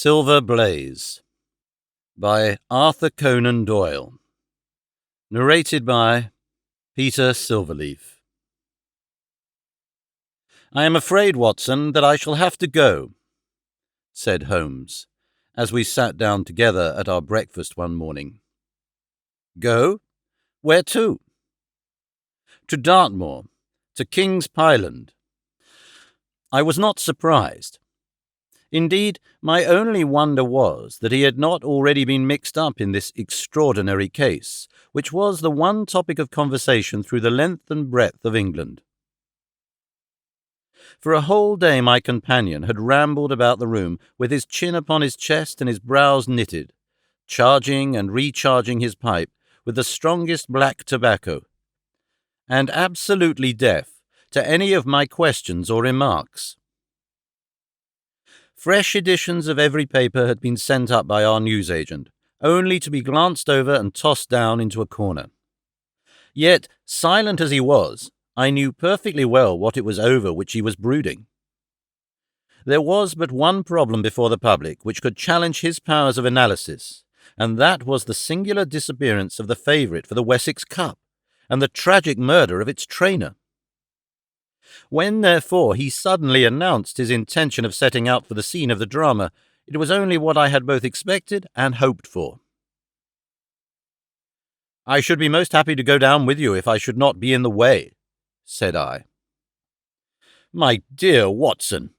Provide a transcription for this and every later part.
Silver Blaze by Arthur Conan Doyle. Narrated by Peter Silverleaf. "I am afraid, Watson, that I shall have to go," said Holmes, as we sat down together at our breakfast one morning. "Go? Where to?" "To Dartmoor, to King's Pyland." I was not surprised. Indeed, my only wonder was that he had not already been mixed up in this extraordinary case, which was the one topic of conversation through the length and breadth of England. For a whole day my companion had rambled about the room with his chin upon his chest and his brows knitted, charging and recharging his pipe with the strongest black tobacco, and absolutely deaf to any of my questions or remarks. Fresh editions of every paper had been sent up by our newsagent, only to be glanced over and tossed down into a corner. Yet, silent as he was, I knew perfectly well what it was over which he was brooding. There was but one problem before the public which could challenge his powers of analysis, and that was the singular disappearance of the favourite for the Wessex Cup, and the tragic murder of its trainer. When, therefore, he suddenly announced his intention of setting out for the scene of the drama, it was only what I had both expected and hoped for. "I should be most happy to go down with you if I should not be in the way," said I. "My dear Watson,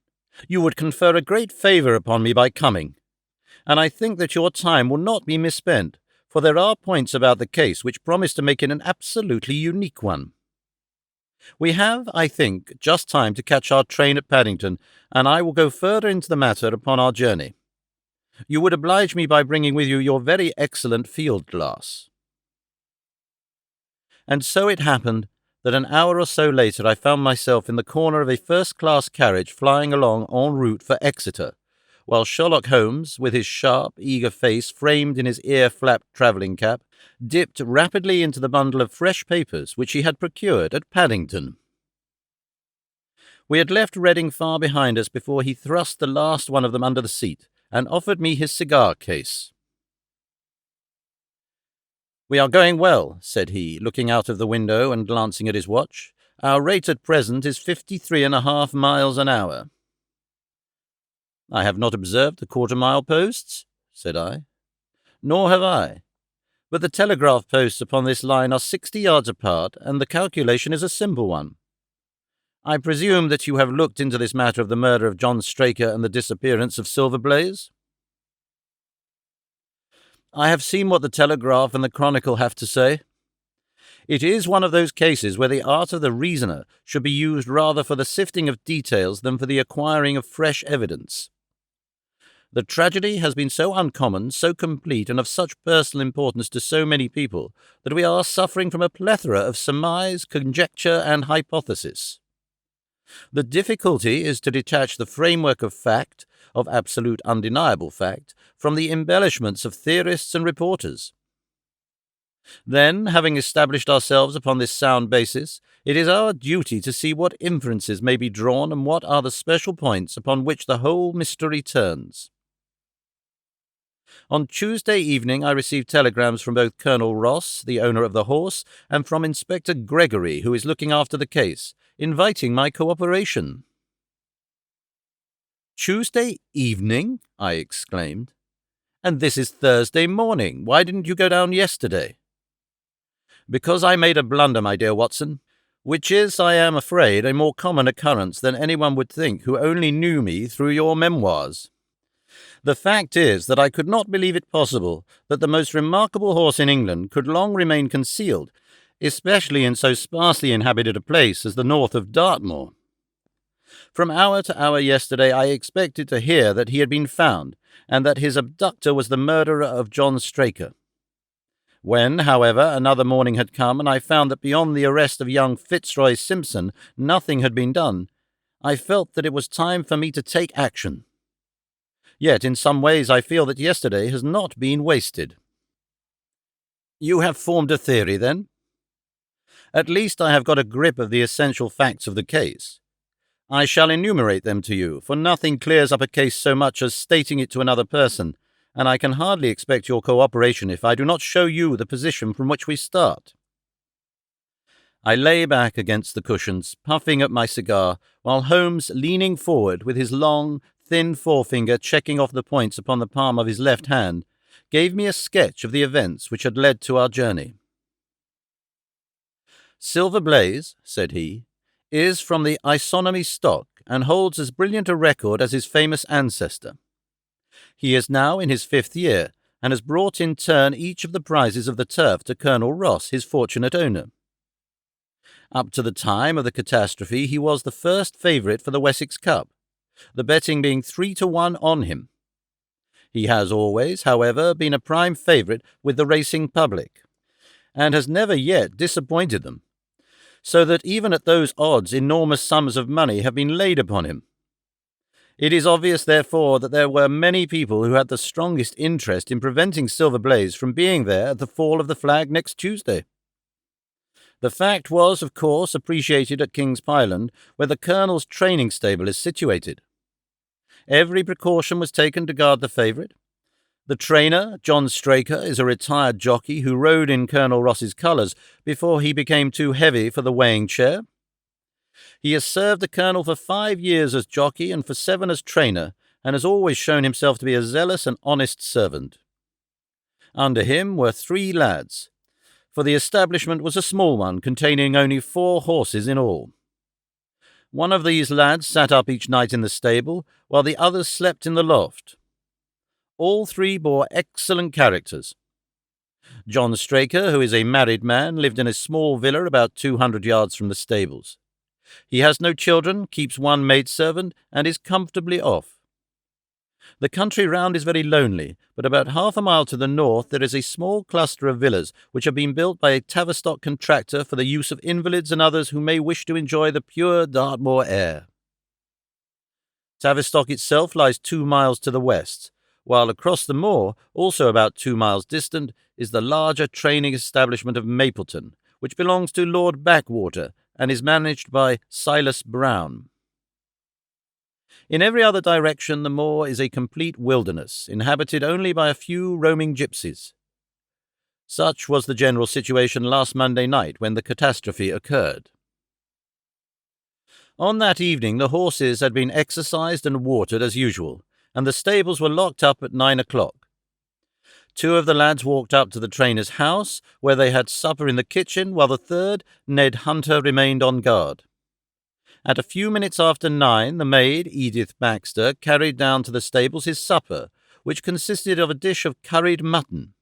you would confer a great favour upon me by coming, and I think that your time will not be misspent, for there are points about the case which promise to make it an absolutely unique one. We have, I think, just time to catch our train at Paddington, and I will go further into the matter upon our journey. You would oblige me by bringing with you your very excellent field-glass." And so it happened that an hour or so later I found myself in the corner of a first-class carriage flying along en route for Exeter, while Sherlock Holmes, with his sharp, eager face framed in his ear-flapped travelling cap, dipped rapidly into the bundle of fresh papers which he had procured at Paddington. We had left Reading far behind us before he thrust the last one of them under the seat and offered me his cigar-case. "We are going well," said he, looking out of the window and glancing at his watch. "Our rate at present is 53.5 miles an hour." "I have not observed the quarter-mile posts," said I. "Nor have I. But the telegraph posts upon this line are 60 yards apart, and the calculation is a simple one. I presume that you have looked into this matter of the murder of John Straker and the disappearance of Silver Blaze?" "I have seen what the Telegraph and the Chronicle have to say. It is one of those cases where the art of the reasoner should be used rather for the sifting of details than for the acquiring of fresh evidence. The tragedy has been so uncommon, so complete, and of such personal importance to so many people, that we are suffering from a plethora of surmise, conjecture, and hypothesis. The difficulty is to detach the framework of fact, of absolute undeniable fact, from the embellishments of theorists and reporters. Then, having established ourselves upon this sound basis, it is our duty to see what inferences may be drawn and what are the special points upon which the whole mystery turns. On Tuesday evening I received telegrams from both Colonel Ross, the owner of the horse, and from Inspector Gregory, who is looking after the case, inviting my cooperation." "Tuesday evening?" I exclaimed. "And this is Thursday morning. Why didn't you go down yesterday?" "Because I made a blunder, my dear Watson, which is, I am afraid, a more common occurrence than anyone would think who only knew me through your memoirs. The fact is that I could not believe it possible that the most remarkable horse in England could long remain concealed, especially in so sparsely inhabited a place as the north of Dartmoor. From hour to hour yesterday I expected to hear that he had been found, and that his abductor was the murderer of John Straker. When, however, another morning had come, and I found that beyond the arrest of young Fitzroy Simpson nothing had been done, I felt that it was time for me to take action. Yet in some ways I feel that yesterday has not been wasted." "You have formed a theory, then?" "At least I have got a grip of the essential facts of the case. I shall enumerate them to you, for nothing clears up a case so much as stating it to another person, and I can hardly expect your cooperation if I do not show you the position from which we start. I lay back against the cushions, puffing at my cigar, while Holmes, leaning forward with his long, thin forefinger checking off the points upon the palm of his left hand, gave me a sketch of the events which had led to our journey. Silver Blaze, said he, is from the isonomy stock and holds as brilliant a record as his famous ancestor. He is now in his 5th year and has brought in turn each of the prizes of the turf to Colonel Ross, his fortunate owner. Up to the time of the catastrophe he was the first favourite for the Wessex Cup, the betting being 3-1 on him. He has always, however, been a prime favourite with the racing public, and has never yet disappointed them, so that even at those odds enormous sums of money have been laid upon him. It is obvious, therefore, that there were many people who had the strongest interest in preventing Silver Blaze from being there at the fall of the flag next Tuesday. The fact was, of course, appreciated at King's Pyland, where the Colonel's training stable is situated. Every precaution was taken to guard the favourite. The trainer, John Straker, is a retired jockey who rode in Colonel Ross's colours before he became too heavy for the weighing chair. He has served the Colonel for 5 years as jockey and for 7 as trainer, and has always shown himself to be a zealous and honest servant. Under him were 3 lads, for the establishment was a small one containing only 4 horses in all. One of these lads sat up each night in the stable, while the others slept in the loft. All 3 bore excellent characters. John Straker, who is a married man, lived in a small villa about 200 yards from the stables. He has no children, keeps 1 maidservant, and is comfortably off. The country round is very lonely, but about half a mile to the north there is a small cluster of villas which have been built by a Tavistock contractor for the use of invalids and others who may wish to enjoy the pure Dartmoor air. Tavistock itself lies 2 miles to the west, while across the moor, also about 2 miles distant, is the larger training establishment of Mapleton, which belongs to Lord Backwater and is managed by Silas Brown. In every other direction the moor is a complete wilderness, inhabited only by a few roaming gypsies. Such was the general situation last Monday night when the catastrophe occurred. On that evening the horses had been exercised and watered as usual, and the stables were locked up at 9 o'clock. 2 of the lads walked up to the trainer's house, where they had supper in the kitchen, while the third, Ned Hunter, remained on guard. At a few minutes after 9, the maid, Edith Baxter, carried down to the stables his supper, which consisted of a dish of curried mutton.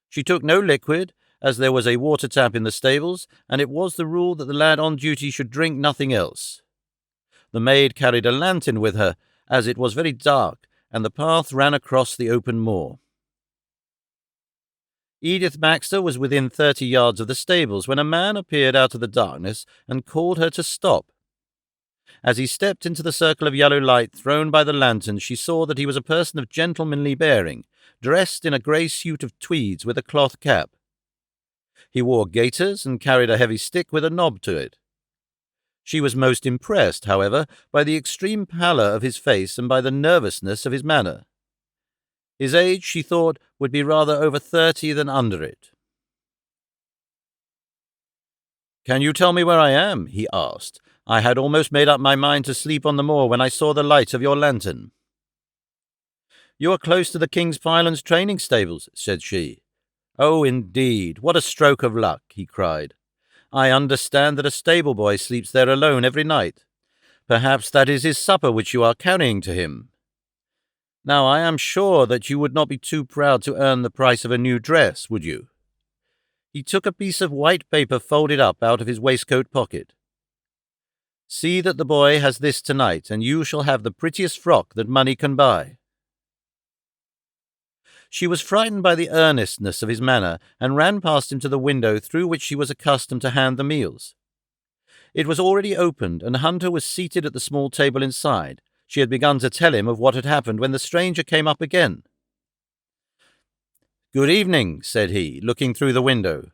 She took no liquid, as there was a water tap in the stables, and it was the rule that the lad on duty should drink nothing else. The maid carried a lantern with her, as it was very dark, and the path ran across the open moor. Edith Baxter was within 30 yards of the stables when a man appeared out of the darkness and called her to stop. As he stepped into the circle of yellow light thrown by the lantern, she saw that he was a person of gentlemanly bearing, dressed in a grey suit of tweeds with a cloth cap. He wore gaiters and carried a heavy stick with a knob to it. She was most impressed, however, by the extreme pallor of his face and by the nervousness of his manner. His age, she thought, would be rather over 30 than under it. "Can you tell me where I am?" he asked. "I had almost made up my mind to sleep on the moor when I saw the light of your lantern." "You are close to the King's Pyland's training stables," said she. "Oh, indeed, what a stroke of luck," he cried. "I understand that a stable boy sleeps there alone every night. Perhaps that is his supper which you are carrying to him. Now, I am sure that you would not be too proud to earn the price of a new dress, would you?" He took a piece of white paper folded up out of his waistcoat pocket. "See that the boy has this tonight, and you shall have the prettiest frock that money can buy." She was frightened by the earnestness of his manner, and ran past him to the window through which she was accustomed to hand the meals. It was already opened, and Hunter was seated at the small table inside. She had begun to tell him of what had happened when the stranger came up again. "Good evening," said he, looking through the window.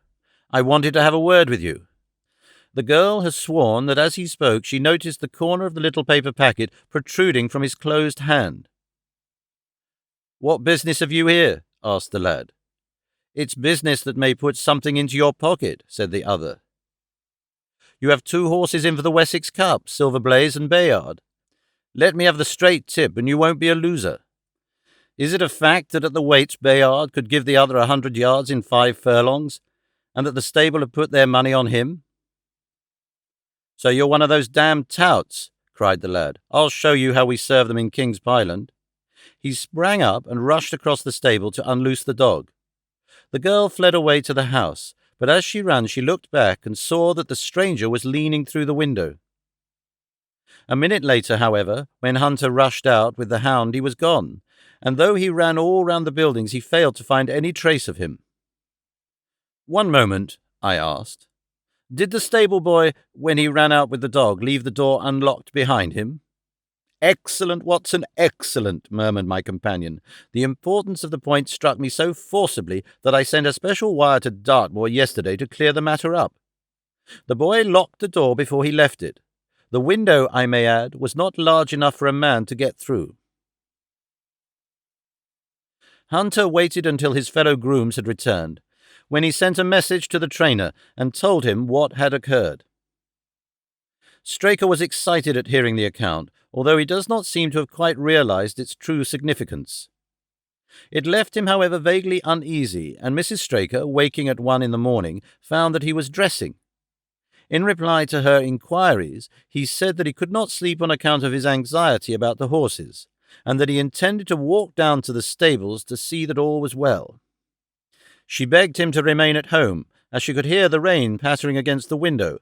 "I wanted to have a word with you." The girl has sworn that as he spoke she noticed the corner of the little paper packet protruding from his closed hand. "What business have you here?" asked the lad. "It's business that may put something into your pocket," said the other. "You have 2 horses in for the Wessex Cup, Silver Blaze and Bayard. Let me have the straight tip, and you won't be a loser. Is it a fact that at the weights Bayard could give the other 100 yards in 5 furlongs, and that the stable have put their money on him?" "So you're one of those damned touts," cried the lad. "I'll show you how we serve them in King's Pyland." He sprang up and rushed across the stable to unloose the dog. The girl fled away to the house, but as she ran she looked back and saw that the stranger was leaning through the window. A minute later, however, when Hunter rushed out with the hound, he was gone, and though he ran all round the buildings, he failed to find any trace of him. "One moment," I asked. "Did the stable boy, when he ran out with the dog, leave the door unlocked behind him?" "Excellent, Watson, excellent," murmured my companion. "The importance of the point struck me so forcibly that I sent a special wire to Dartmoor yesterday to clear the matter up. The boy locked the door before he left it. The window, I may add, was not large enough for a man to get through." Hunter waited until his fellow grooms had returned, when he sent a message to the trainer and told him what had occurred. Straker was excited at hearing the account, although he does not seem to have quite realized its true significance. It left him, however, vaguely uneasy, and Mrs. Straker, waking at 1 in the morning, found that he was dressing. In reply to her inquiries, he said that he could not sleep on account of his anxiety about the horses, and that he intended to walk down to the stables to see that all was well. She begged him to remain at home, as she could hear the rain pattering against the window,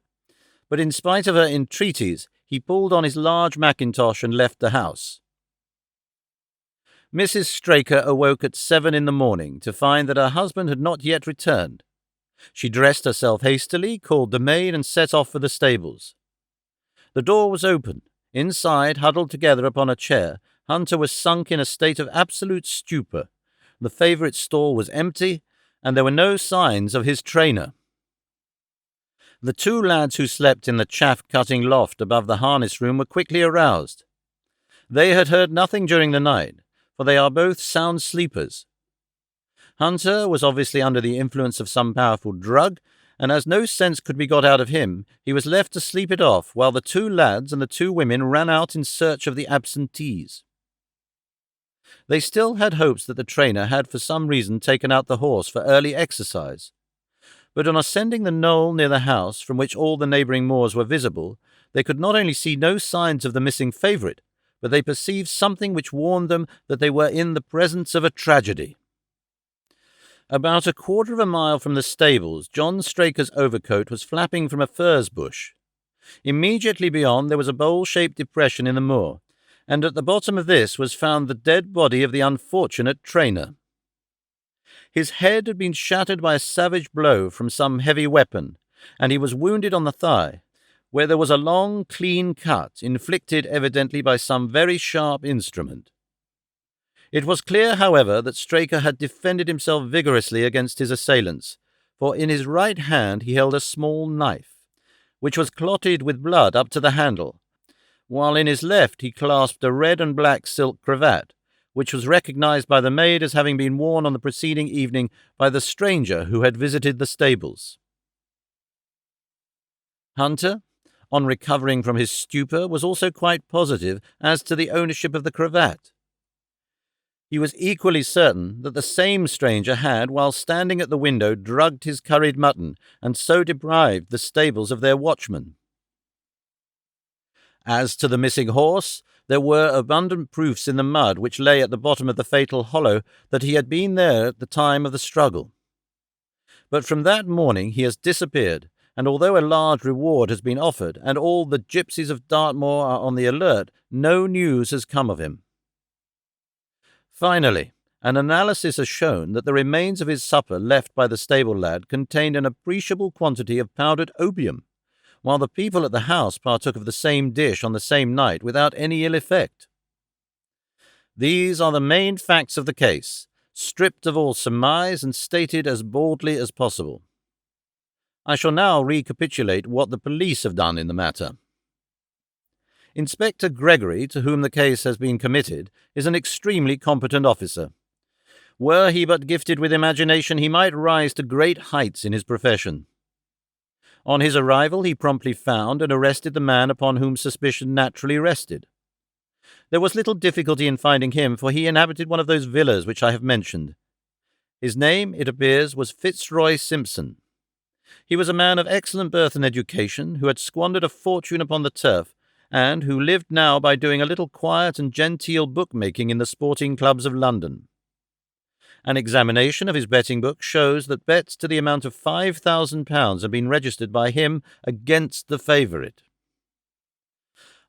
but in spite of her entreaties, he pulled on his large mackintosh and left the house. Mrs. Straker awoke at 7 in the morning to find that her husband had not yet returned. She dressed herself hastily, called the maid, and set off for the stables. The door was open. Inside, huddled together upon a chair, Hunter was sunk in a state of absolute stupor. The favourite stall was empty, and there were no signs of his trainer. The 2 lads who slept in the chaff-cutting loft above the harness room were quickly aroused. They had heard nothing during the night, for they are both sound sleepers. Hunter was obviously under the influence of some powerful drug, and as no sense could be got out of him, he was left to sleep it off while the 2 lads and the 2 women ran out in search of the absentees. They still had hopes that the trainer had for some reason taken out the horse for early exercise, but on ascending the knoll near the house, from which all the neighbouring moors were visible, they could not only see no signs of the missing favourite, but they perceived something which warned them that they were in the presence of a tragedy. About 1/4 of a mile from the stables, John Straker's overcoat was flapping from a furze bush. Immediately beyond there was a bowl-shaped depression in the moor, and at the bottom of this was found the dead body of the unfortunate trainer. His head had been shattered by a savage blow from some heavy weapon, and he was wounded on the thigh, where there was a long, clean cut, inflicted evidently by some very sharp instrument. It was clear, however, that Straker had defended himself vigorously against his assailants, for in his right hand he held a small knife, which was clotted with blood up to the handle, while in his left he clasped a red and black silk cravat, which was recognized by the maid as having been worn on the preceding evening by the stranger who had visited the stables. Hunter, on recovering from his stupor, was also quite positive as to the ownership of the cravat. He was equally certain that the same stranger had, while standing at the window, drugged his curried mutton, and so deprived the stables of their watchman. As to the missing horse, there were abundant proofs in the mud which lay at the bottom of the fatal hollow that he had been there at the time of the struggle. But from that morning he has disappeared, and although a large reward has been offered, and all the gypsies of Dartmoor are on the alert, no news has come of him. Finally, an analysis has shown that the remains of his supper left by the stable lad contained an appreciable quantity of powdered opium, while the people at the house partook of the same dish on the same night without any ill effect. These are the main facts of the case, stripped of all surmise and stated as baldly as possible. I shall now recapitulate what the police have done in the matter. Inspector Gregory, to whom the case has been committed, is an extremely competent officer. Were he but gifted with imagination, he might rise to great heights in his profession. On his arrival, he promptly found and arrested the man upon whom suspicion naturally rested. There was little difficulty in finding him, for he inhabited one of those villas which I have mentioned. His name, it appears, was Fitzroy Simpson. He was a man of excellent birth and education, who had squandered a fortune upon the turf, and who lived now by doing a little quiet and genteel bookmaking in the sporting clubs of London. An examination of his betting book shows that bets to the amount of £5,000 have been registered by him against the favourite.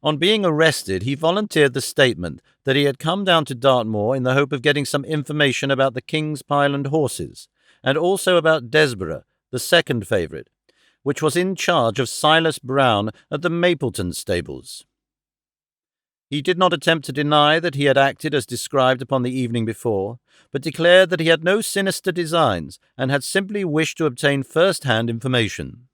On being arrested, he volunteered the statement that he had come down to Dartmoor in the hope of getting some information about the King's Pyland horses, and also about Desborough, the second favourite, which was in charge of Silas Brown at the Mapleton stables. He did not attempt to deny that he had acted as described upon the evening before, but declared that he had no sinister designs and had simply wished to obtain first-hand information.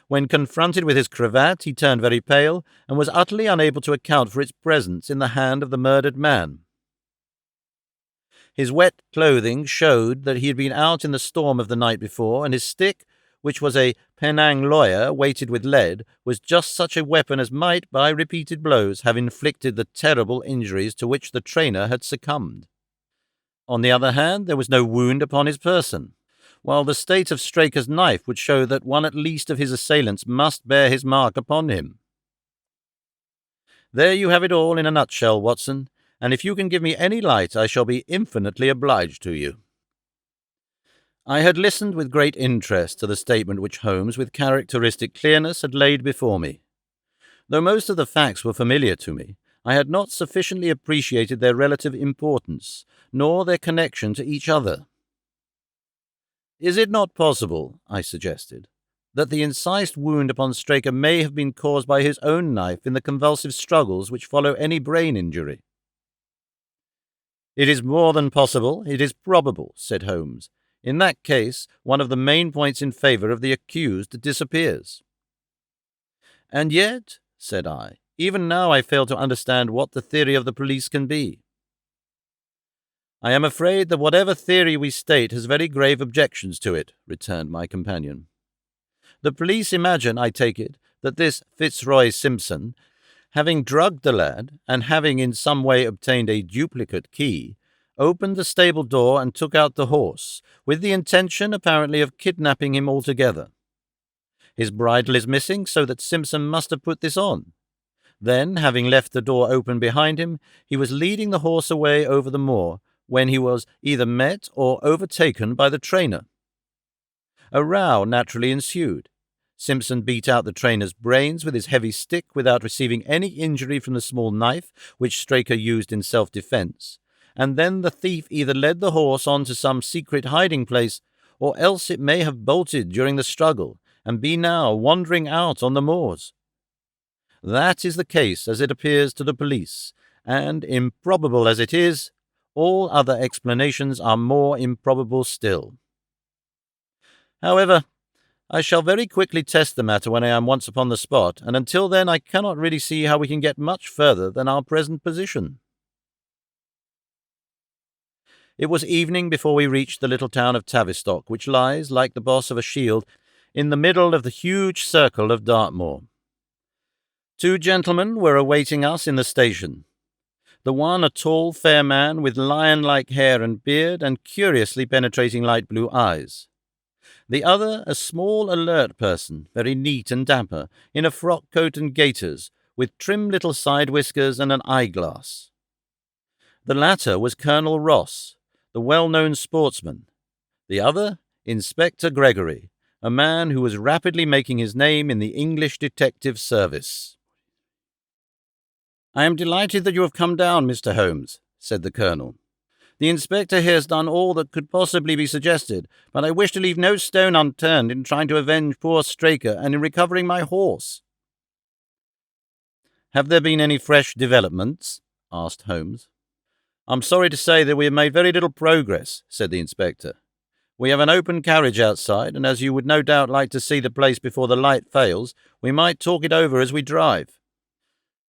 When confronted with his cravat, he turned very pale and was utterly unable to account for its presence in the hand of the murdered man. His wet clothing showed that he had been out in the storm of the night before, and his stick, which was a Penang lawyer weighted with lead, was just such a weapon as might, by repeated blows, have inflicted the terrible injuries to which the trainer had succumbed. On the other hand, there was no wound upon his person, while the state of Straker's knife would show that one at least of his assailants must bear his mark upon him. There you have it all in a nutshell, Watson, and if you can give me any light, I shall be infinitely obliged to you. I had listened with great interest to the statement which Holmes, with characteristic clearness, had laid before me. Though most of the facts were familiar to me, I had not sufficiently appreciated their relative importance, nor their connection to each other. "Is it not possible," I suggested, "that the incised wound upon Straker may have been caused by his own knife in the convulsive struggles which follow any brain injury?" "It is more than possible, it is probable," said Holmes. "In that case, one of the main points in favour of the accused disappears." "And yet," said I, "even now I fail to understand what the theory of the police can be." "I am afraid that whatever theory we state has very grave objections to it," returned my companion. "The police imagine, I take it, that this Fitzroy Simpson, having drugged the lad, and having in some way obtained a duplicate key, opened the stable door and took out the horse, with the intention, apparently, of kidnapping him altogether. His bridle is missing, so that Simpson must have put this on. Then, having left the door open behind him, he was leading the horse away over the moor, when he was either met or overtaken by the trainer. A row naturally ensued. Simpson beat out the trainer's brains with his heavy stick without receiving any injury from the small knife which Straker used in self-defence, and then the thief either led the horse on to some secret hiding place, or else it may have bolted during the struggle, and be now wandering out on the moors. That is the case as it appears to the police, and, improbable as it is, all other explanations are more improbable still. However, I shall very quickly test the matter when I am once upon the spot, and until then I cannot really see how we can get much further than our present position." It was evening before we reached the little town of Tavistock, which lies, like the boss of a shield, in the middle of the huge circle of Dartmoor. Two gentlemen were awaiting us in the station. The one a tall, fair man with lion-like hair and beard and curiously penetrating light blue eyes. The other a small, alert person, very neat and dapper, in a frock coat and gaiters, with trim little side whiskers and an eyeglass. The latter was Colonel Ross, the well-known sportsman. The other, Inspector Gregory, a man who was rapidly making his name in the English detective service. "I am delighted that you have come down, Mr. Holmes," said the Colonel. "The Inspector here has done all that could possibly be suggested, but I wish to leave no stone unturned in trying to avenge poor Straker and in recovering my horse." "Have there been any fresh developments?" asked Holmes. "I'm sorry to say that we have made very little progress," said the Inspector. We have an open carriage outside, and as you would no doubt like to see the place before the light fails, we might talk it over as we drive."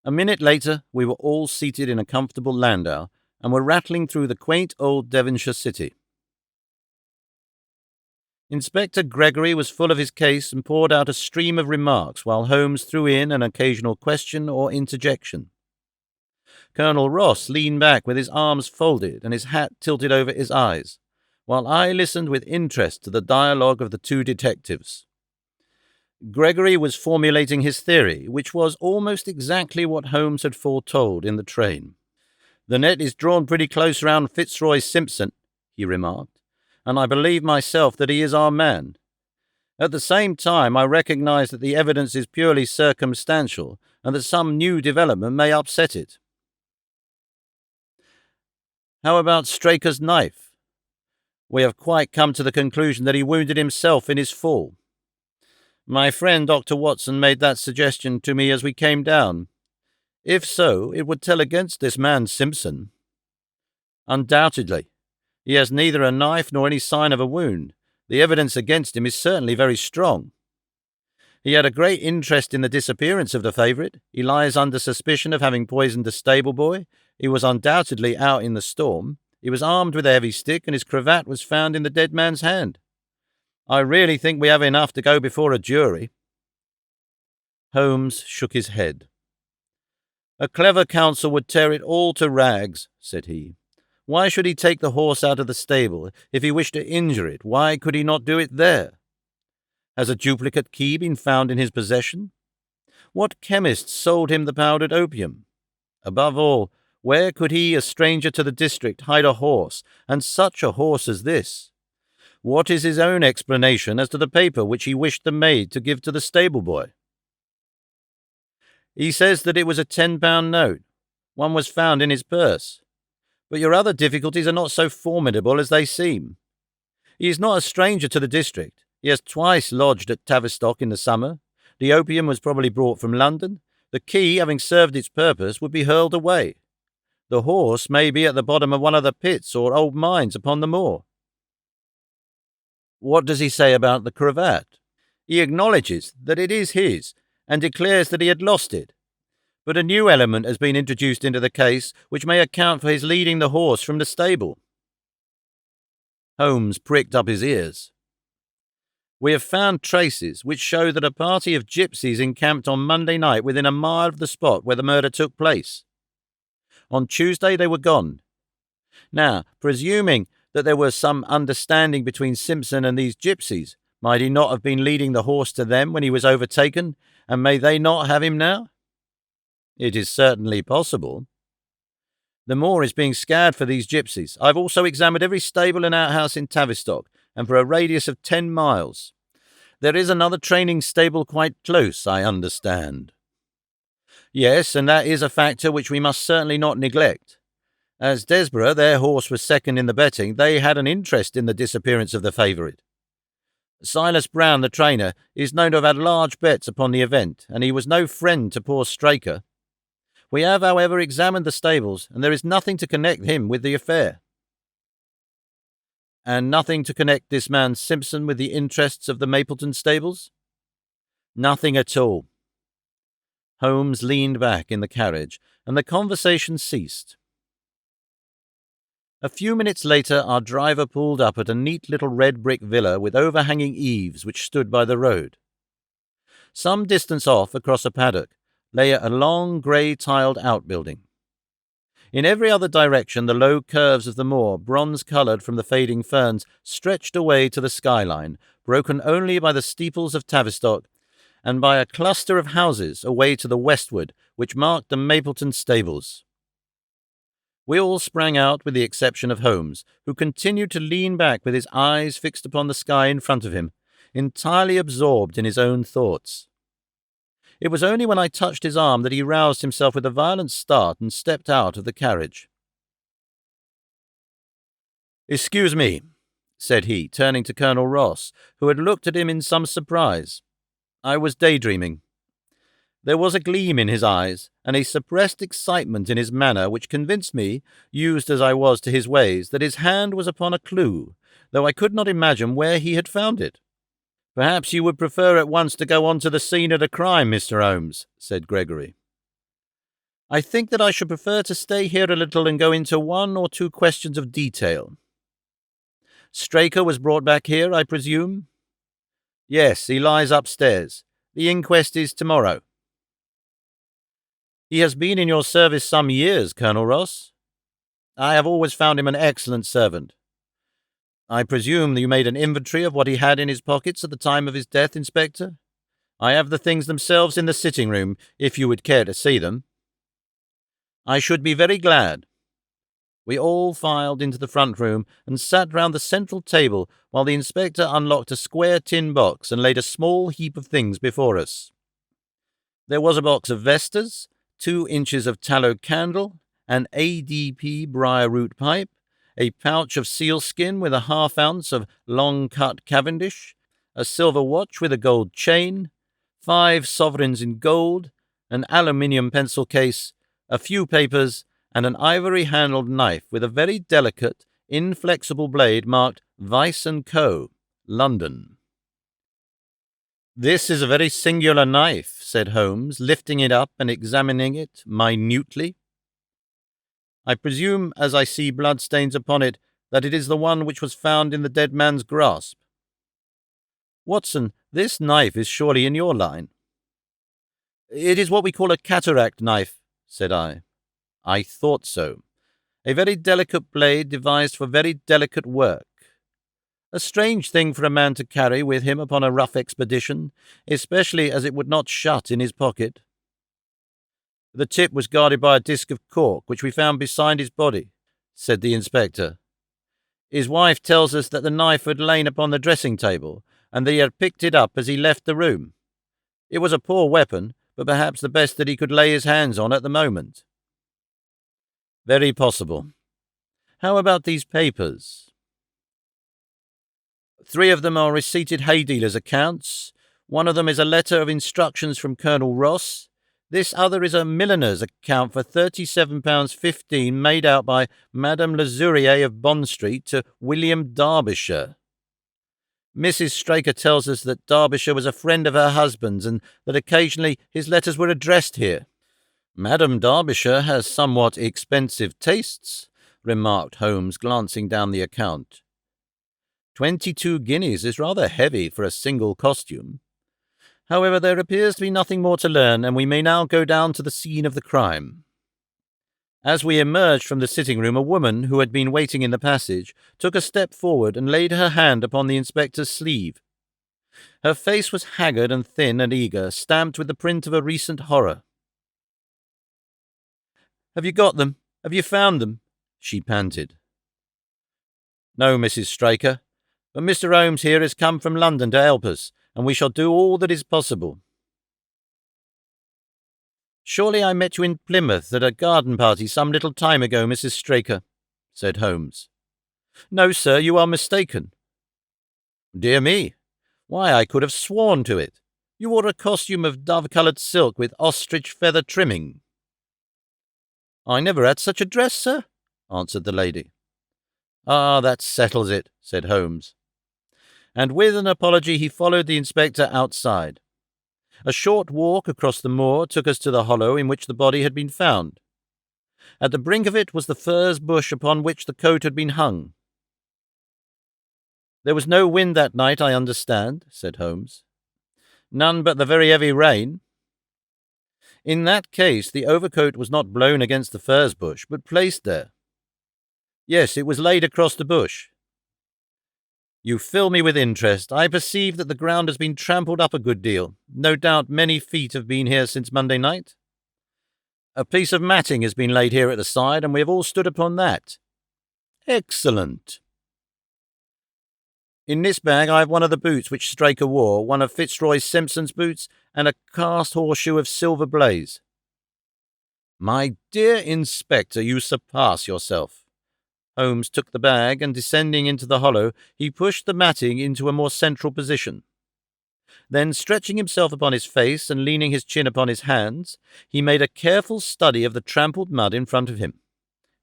A minute later, we were all seated in a comfortable landau, and were rattling through the quaint old Devonshire city. Inspector Gregory was full of his case and poured out a stream of remarks, while Holmes threw in an occasional question or interjection. Colonel Ross leaned back with his arms folded and his hat tilted over his eyes, while I listened with interest to the dialogue of the two detectives. Gregory was formulating his theory, which was almost exactly what Holmes had foretold in the train. "The net is drawn pretty close round Fitzroy Simpson," he remarked, "and I believe myself that he is our man. At the same time, I recognize that the evidence is purely circumstantial and that some new development may upset it." "How about Straker's knife?" "We have quite come to the conclusion that he wounded himself in his fall. My friend Dr. Watson made that suggestion to me as we came down. If so, it would tell against this man Simpson." "Undoubtedly. He has neither a knife nor any sign of a wound. The evidence against him is certainly very strong. He had a great interest in the disappearance of the favourite. He lies under suspicion of having poisoned the stable boy. He was undoubtedly out in the storm. He was armed with a heavy stick, and his cravat was found in the dead man's hand. I really think we have enough to go before a jury." Holmes shook his head. "A clever counsel would tear it all to rags," said he. "Why should he take the horse out of the stable? If he wished to injure it, why could he not do it there? Has a duplicate key been found in his possession? What chemist sold him the powdered opium? Above all, where could he, a stranger to the district, hide a horse, and such a horse as this? What is his own explanation as to the paper which he wished the maid to give to the stable boy?" "He says that it was a £10 note. One was found in his purse. But your other difficulties are not so formidable as they seem. He is not a stranger to the district. He has twice lodged at Tavistock in the summer. The opium was probably brought from London. The key, having served its purpose, would be hurled away. The horse may be at the bottom of one of the pits or old mines upon the moor." "What does he say about the cravat?" "He acknowledges that it is his, and declares that he had lost it. But a new element has been introduced into the case which may account for his leading the horse from the stable." Holmes pricked up his ears. "We have found traces which show that a party of gypsies encamped on Monday night within a mile of the spot where the murder took place. On Tuesday they were gone. Now, presuming that there was some understanding between Simpson and these gypsies, might he not have been leading the horse to them when he was overtaken, and may they not have him now? It is certainly possible. The moor is being scoured for these gypsies. I've also examined every stable and outhouse in Tavistock, and for a radius of 10 miles. There is another training stable quite close, I understand." "Yes, and that is a factor which we must certainly not neglect. As Desborough, their horse, was second in the betting, they had an interest in the disappearance of the favourite. Silas Brown, the trainer, is known to have had large bets upon the event, and he was no friend to poor Straker. We have, however, examined the stables, and there is nothing to connect him with the affair." "And nothing to connect this man Simpson with the interests of the Mapleton stables?" "Nothing at all." Holmes leaned back in the carriage, and the conversation ceased. A few minutes later our driver pulled up at a neat little red brick villa with overhanging eaves which stood by the road. Some distance off, across a paddock, lay a long grey-tiled outbuilding. In every other direction the low curves of the moor, bronze-coloured from the fading ferns, stretched away to the skyline, broken only by the steeples of Tavistock and by a cluster of houses away to the westward which marked the Mapleton stables. We all sprang out with the exception of Holmes, who continued to lean back with his eyes fixed upon the sky in front of him, entirely absorbed in his own thoughts. It was only when I touched his arm that he roused himself with a violent start and stepped out of the carriage. "Excuse me," said he, turning to Colonel Ross, who had looked at him in some surprise. "I was daydreaming." There was a gleam in his eyes, and a suppressed excitement in his manner which convinced me, used as I was to his ways, that his hand was upon a clue, though I could not imagine where he had found it. "Perhaps you would prefer at once to go on to the scene of the crime, Mr. Holmes," said Gregory. "I think that I should prefer to stay here a little and go into one or two questions of detail. Straker was brought back here, I presume?" "Yes, he lies upstairs. The inquest is tomorrow." "He has been in your service some years, Colonel Ross." "I have always found him an excellent servant." "I presume that you made an inventory of what he had in his pockets at the time of his death, Inspector? I have the things themselves in the sitting-room, if you would care to see them." "I should be very glad." We all filed into the front room and sat round the central table while the inspector unlocked a square tin box and laid a small heap of things before us. There was a box of Vestas, 2 inches of tallow candle, an ADP briar-root pipe, a pouch of sealskin with a half-ounce of long-cut Cavendish, a silver watch with a gold chain, 5 sovereigns in gold, an aluminium pencil case, a few papers, and an ivory-handled knife with a very delicate, inflexible blade marked Vice & Co., London. "This is a very singular knife," said Holmes, lifting it up and examining it minutely. "I presume, as I see bloodstains upon it, that it is the one which was found in the dead man's grasp. Watson, this knife is surely in your line." "It is what we call a cataract knife," said I. "I thought so. A very delicate blade devised for very delicate work. A strange thing for a man to carry with him upon a rough expedition, especially as it would not shut in his pocket." "The tip was guarded by a disc of cork, which we found beside his body," said the inspector. "His wife tells us that the knife had lain upon the dressing-table, and that he had picked it up as he left the room. It was a poor weapon, but perhaps the best that he could lay his hands on at the moment." "Very possible. How about these papers?" "3 of them are receipted hay dealers' accounts. One of them is a letter of instructions from Colonel Ross. This other is a milliner's account for £37.15 made out by Madame Lezourier of Bond Street to William Derbyshire. Mrs. Straker tells us that Derbyshire was a friend of her husband's and that occasionally his letters were addressed here." "Madame Derbyshire has somewhat expensive tastes," remarked Holmes, glancing down the account. 22 guineas is rather heavy for a single costume. However, there appears to be nothing more to learn, and we may now go down to the scene of the crime." As we emerged from the sitting-room, a woman who had been waiting in the passage took a step forward and laid her hand upon the inspector's sleeve. Her face was haggard and thin and eager, stamped with the print of a recent horror. "Have you got them? Have you found them?" she panted. "No, Mrs. Straker, but Mr. Holmes here has come from London to help us, and we shall do all that is possible." "Surely I met you in Plymouth at a garden party some little time ago, Mrs. Straker," said Holmes. "No, sir, you are mistaken." "Dear me! Why, I could have sworn to it. You wore a costume of dove-coloured silk with ostrich feather trimming." "I never had such a dress, sir," answered the lady. "Ah, that settles it," said Holmes. And with an apology he followed the inspector outside. A short walk across the moor took us to the hollow in which the body had been found. At the brink of it was the furze bush upon which the coat had been hung. "There was no wind that night, I understand," said Holmes. "None but the very heavy rain." "In that case, the overcoat was not blown against the furze bush, but placed there." "Yes, it was laid across the bush." "You fill me with interest. I perceive that the ground has been trampled up a good deal. No doubt many feet have been here since Monday night." "A piece of matting has been laid here at the side, and we have all stood upon that." "Excellent." "In this bag I have one of the boots which Straker wore, one of Fitzroy Simpson's boots, and a cast horseshoe of silver blaze." "My dear Inspector, you surpass yourself." Holmes took the bag, and descending into the hollow, he pushed the matting into a more central position. Then, stretching himself upon his face and leaning his chin upon his hands, he made a careful study of the trampled mud in front of him.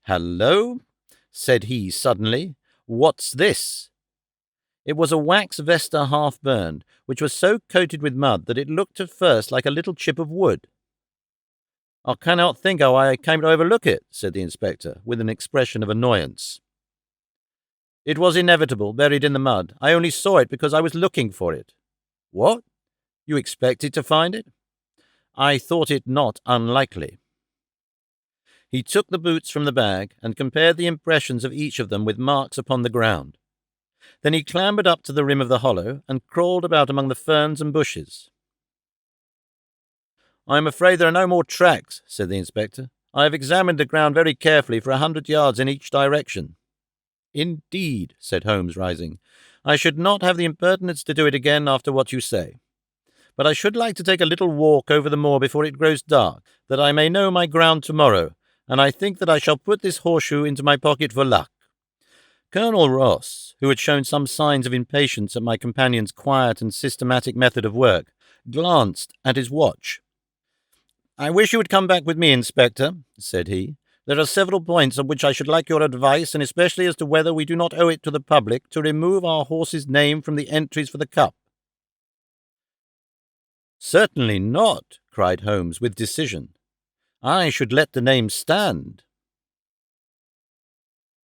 "Hallo," said he suddenly. "What's this?" It was a wax vesta half-burned, which was so coated with mud that it looked at first like a little chip of wood. "I cannot think how I came to overlook it," said the inspector, with an expression of annoyance. "It was inevitable, buried in the mud. I only saw it because I was looking for it." "What? You expected to find it?" "I thought it not unlikely." He took the boots from the bag and compared the impressions of each of them with marks upon the ground. Then he clambered up to the rim of the hollow and crawled about among the ferns and bushes. "I am afraid there are no more tracks," said the inspector. "I have examined the ground very carefully for 100 yards in each direction." "Indeed," said Holmes, rising. "I should not have the impertinence to do it again after what you say. But I should like to take a little walk over the moor before it grows dark, that I may know my ground tomorrow, and I think that I shall put this horseshoe into my pocket for luck." Colonel Ross, who had shown some signs of impatience at my companion's quiet and systematic method of work, glanced at his watch. "I wish you would come back with me, Inspector," said he. "There are several points on which I should like your advice, and especially as to whether we do not owe it to the public to remove our horse's name from the entries for the cup." "Certainly not," cried Holmes with decision. "I should let the name stand."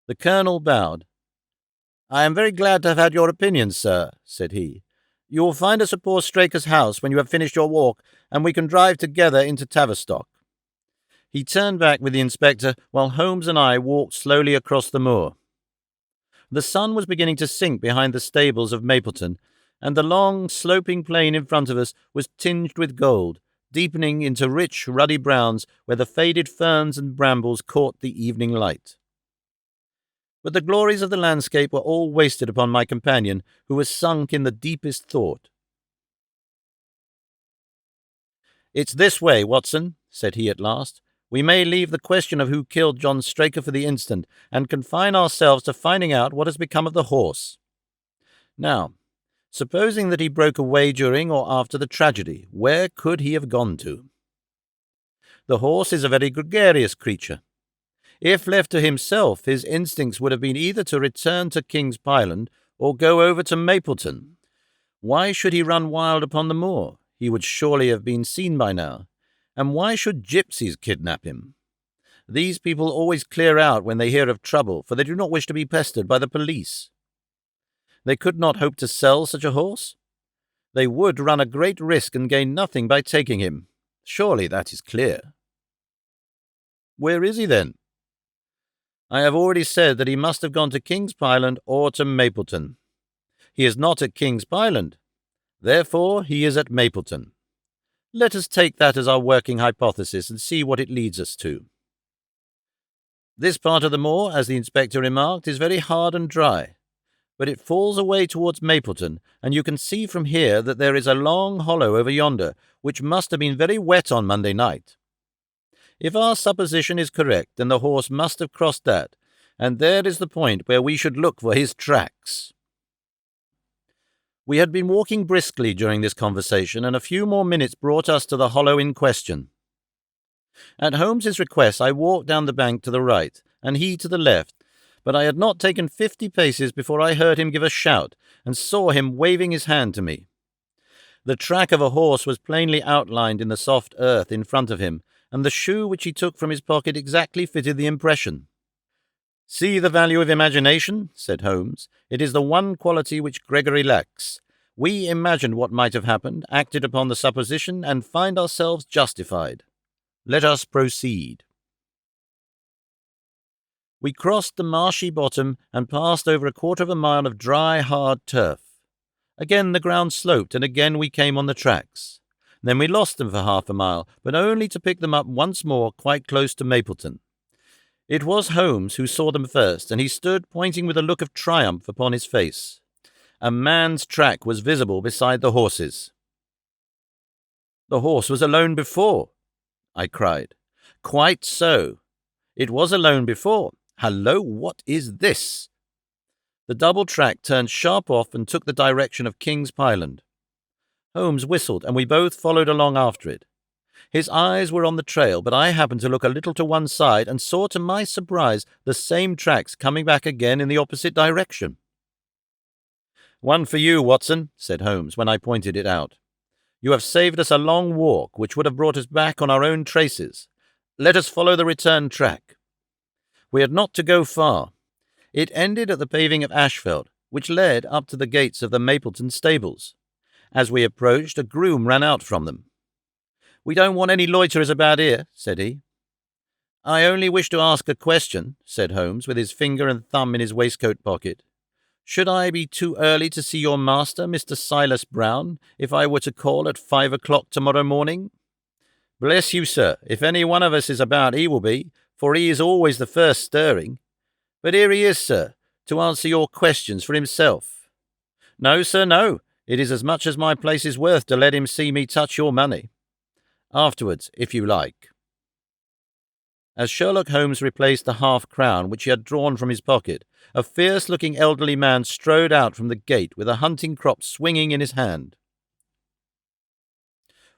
The colonel bowed. "I am very glad to have had your opinion, sir," said he. "You will find us at poor Straker's house when you have finished your walk, and we can drive together into Tavistock." He turned back with the inspector, while Holmes and I walked slowly across the moor. The sun was beginning to sink behind the stables of Mapleton, and the long, sloping plain in front of us was tinged with gold, deepening into rich, ruddy browns where the faded ferns and brambles caught the evening light. But the glories of the landscape were all wasted upon my companion, who was sunk in the deepest thought. "It's this way, Watson," said he at last. "We may leave the question of who killed John Straker for the instant, and confine ourselves to finding out what has become of the horse. Now, supposing that he broke away during or after the tragedy, where could he have gone to? The horse is a very gregarious creature. If left to himself, his instincts would have been either to return to King's Pyland or go over to Mapleton. Why should he run wild upon the moor? He would surely have been seen by now. And why should gypsies kidnap him? These people always clear out when they hear of trouble, for they do not wish to be pestered by the police. They could not hope to sell such a horse. They would run a great risk and gain nothing by taking him. Surely that is clear. Where is he, then? I have already said that he must have gone to King's Pyland or to Mapleton. He is not at King's Pyland. Therefore he is at Mapleton. Let us take that as our working hypothesis and see what it leads us to. This part of the moor, as the inspector remarked, is very hard and dry, but it falls away towards Mapleton, and you can see from here that there is a long hollow over yonder, which must have been very wet on Monday night. If our supposition is correct, then the horse must have crossed that, and there is the point where we should look for his tracks." We had been walking briskly during this conversation, and a few more minutes brought us to the hollow in question. At Holmes's request, I walked down the bank to the right, and he to the left, but I had not taken 50 paces before I heard him give a shout, and saw him waving his hand to me. The track of a horse was plainly outlined in the soft earth in front of him, and the shoe which he took from his pocket exactly fitted the impression. "See the value of imagination," said Holmes. "It is the one quality which Gregory lacks. We imagined what might have happened, acted upon the supposition, and find ourselves justified. Let us proceed." We crossed the marshy bottom and passed over a quarter of a mile of dry, hard turf. Again the ground sloped, and again we came on the tracks. Then we lost them for half a mile, but only to pick them up once more quite close to Mapleton. It was Holmes who saw them first, and he stood pointing with a look of triumph upon his face. A man's track was visible beside the horse's. "The horse was alone before," I cried. "Quite so. It was alone before. Hallo, what is this?" The double track turned sharp off and took the direction of King's Pyland. Holmes whistled, and we both followed along after it. His eyes were on the trail, but I happened to look a little to one side and saw to my surprise the same tracks coming back again in the opposite direction. "One for you, Watson," said Holmes when I pointed it out. "You have saved us a long walk, which would have brought us back on our own traces. Let us follow the return track." We had not to go far. It ended at the paving of asphalt, which led up to the gates of the Mapleton stables. As we approached, a groom ran out from them. "We don't want any loiterers about here," said he. "I only wish to ask a question," said Holmes, with his finger and thumb in his waistcoat pocket. "Should I be too early to see your master, Mr. Silas Brown, if I were to call at 5 o'clock tomorrow morning?" "Bless you, sir, if any one of us is about he will be, for he is always the first stirring. But here he is, sir, to answer your questions for himself." "No, sir, no. It is as much as my place is worth to let him see me touch your money. Afterwards, if you like." As Sherlock Holmes replaced the half-crown which he had drawn from his pocket, a fierce-looking elderly man strode out from the gate with a hunting crop swinging in his hand.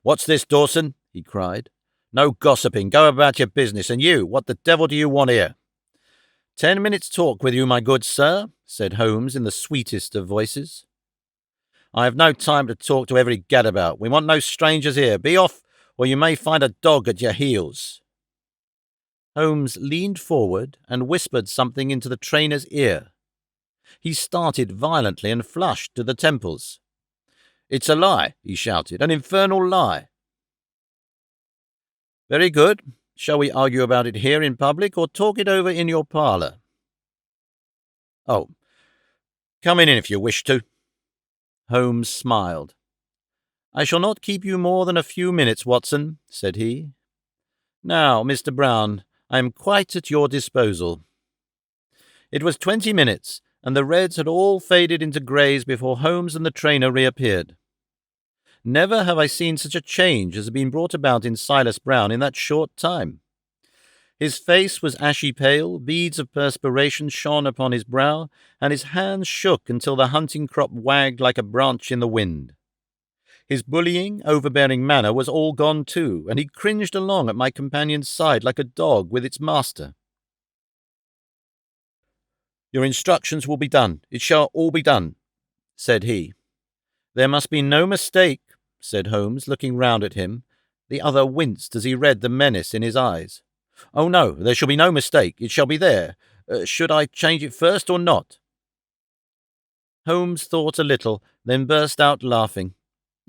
"What's this, Dawson?" he cried. "No gossiping. Go about your business. And you, what the devil do you want here?" "10 minutes' talk with you, my good sir," said Holmes in the sweetest of voices. "I have no time to talk to every gadabout. We want no strangers here. Be off, or you may find a dog at your heels." Holmes leaned forward and whispered something into the trainer's ear. He started violently and flushed to the temples. "It's a lie," he shouted, "an infernal lie." "Very good. Shall we argue about it here in public, or talk it over in your parlour?" "Oh, come in if you wish to." Holmes smiled. "I shall not keep you more than a few minutes, Watson," said he. "Now, Mr. Brown, I am quite at your disposal." It was 20 minutes, and the reds had all faded into greys before Holmes and the trainer reappeared. Never have I seen such a change as had been brought about in Silas Brown in that short time. His face was ashy pale, beads of perspiration shone upon his brow, and his hands shook until the hunting crop wagged like a branch in the wind. His bullying, overbearing manner was all gone too, and he cringed along at my companion's side like a dog with its master. "Your instructions will be done. It shall all be done," said he. "There must be no mistake," said Holmes, looking round at him. The other winced as he read the menace in his eyes. "Oh, no, there shall be no mistake. It shall be there. Should I change it first or not?" Holmes thought a little, then burst out laughing.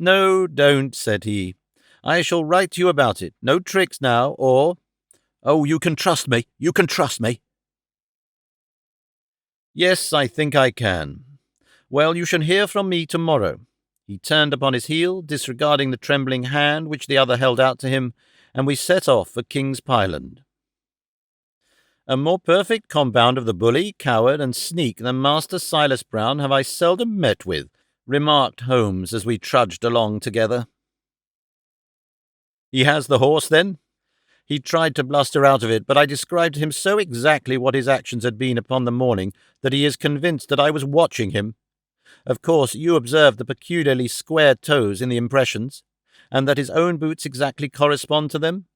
"No, don't," said he. "I shall write to you about it. No tricks now, or—" "Oh, you can trust me. You can trust me." "Yes, I think I can. Well, you shall hear from me tomorrow." He turned upon his heel, disregarding the trembling hand which the other held out to him, and we set off for King's Pyland. "A more perfect compound of the bully, coward, and sneak than Master Silas Brown have I seldom met with," remarked Holmes as we trudged along together. "He has the horse, then?" He tried to bluster out of it, but I described to him so exactly what his actions had been upon the morning that he is convinced that I was watching him. Of course, you observed the peculiarly square toes in the impressions, and that his own boots exactly correspond to them.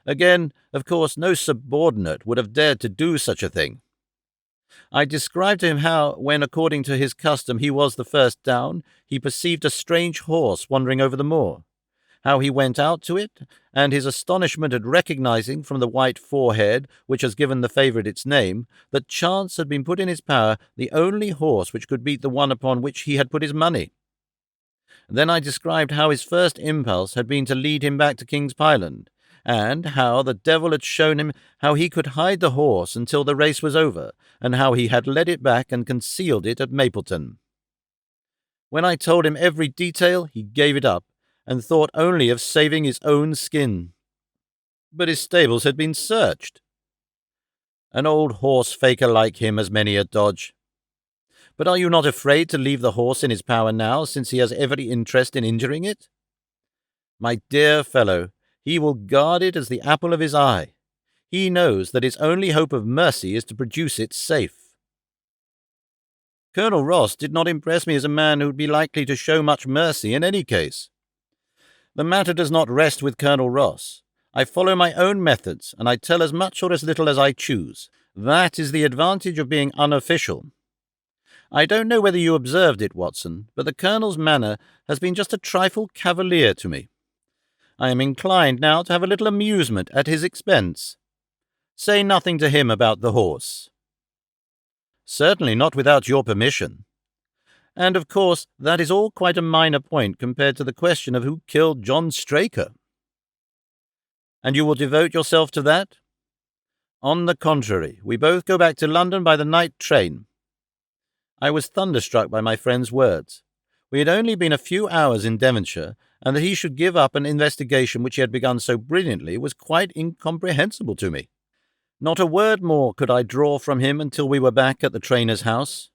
Again, of course, no subordinate would have dared to do such a thing. I described to him how, when, according to his custom, he was the first down, he perceived a strange horse wandering over the moor, how he went out to it, and his astonishment at recognizing from the white forehead which has given the favourite its name, that chance had been put in his power the only horse which could beat the one upon which he had put his money. Then I described how his first impulse had been to lead him back to King's Pyland, and how the devil had shown him how he could hide the horse until the race was over, and how he had led it back and concealed it at Mapleton. When I told him every detail, he gave it up, and thought only of saving his own skin. But his stables had been searched. An old horse-faker like him has many a dodge. But are you not afraid to leave the horse in his power now, since he has every interest in injuring it? My dear fellow, he will guard it as the apple of his eye. He knows that its only hope of mercy is to produce it safe. Colonel Ross did not impress me as a man who would be likely to show much mercy in any case. The matter does not rest with Colonel Ross. I follow my own methods, and I tell as much or as little as I choose. That is the advantage of being unofficial. I don't know whether you observed it, Watson, but the Colonel's manner has been just a trifle cavalier to me. I am inclined now to have a little amusement at his expense. Say nothing to him about the horse." "Certainly not without your permission. And, of course, that is all quite a minor point compared to the question of who killed John Straker." "And you will devote yourself to that?" "On the contrary, we both go back to London by the night train." I was thunderstruck by my friend's words. We had only been a few hours in Devonshire, and that he should give up an investigation which he had begun so brilliantly was quite incomprehensible to me. Not a word more could I draw from him until we were back at the trainer's house.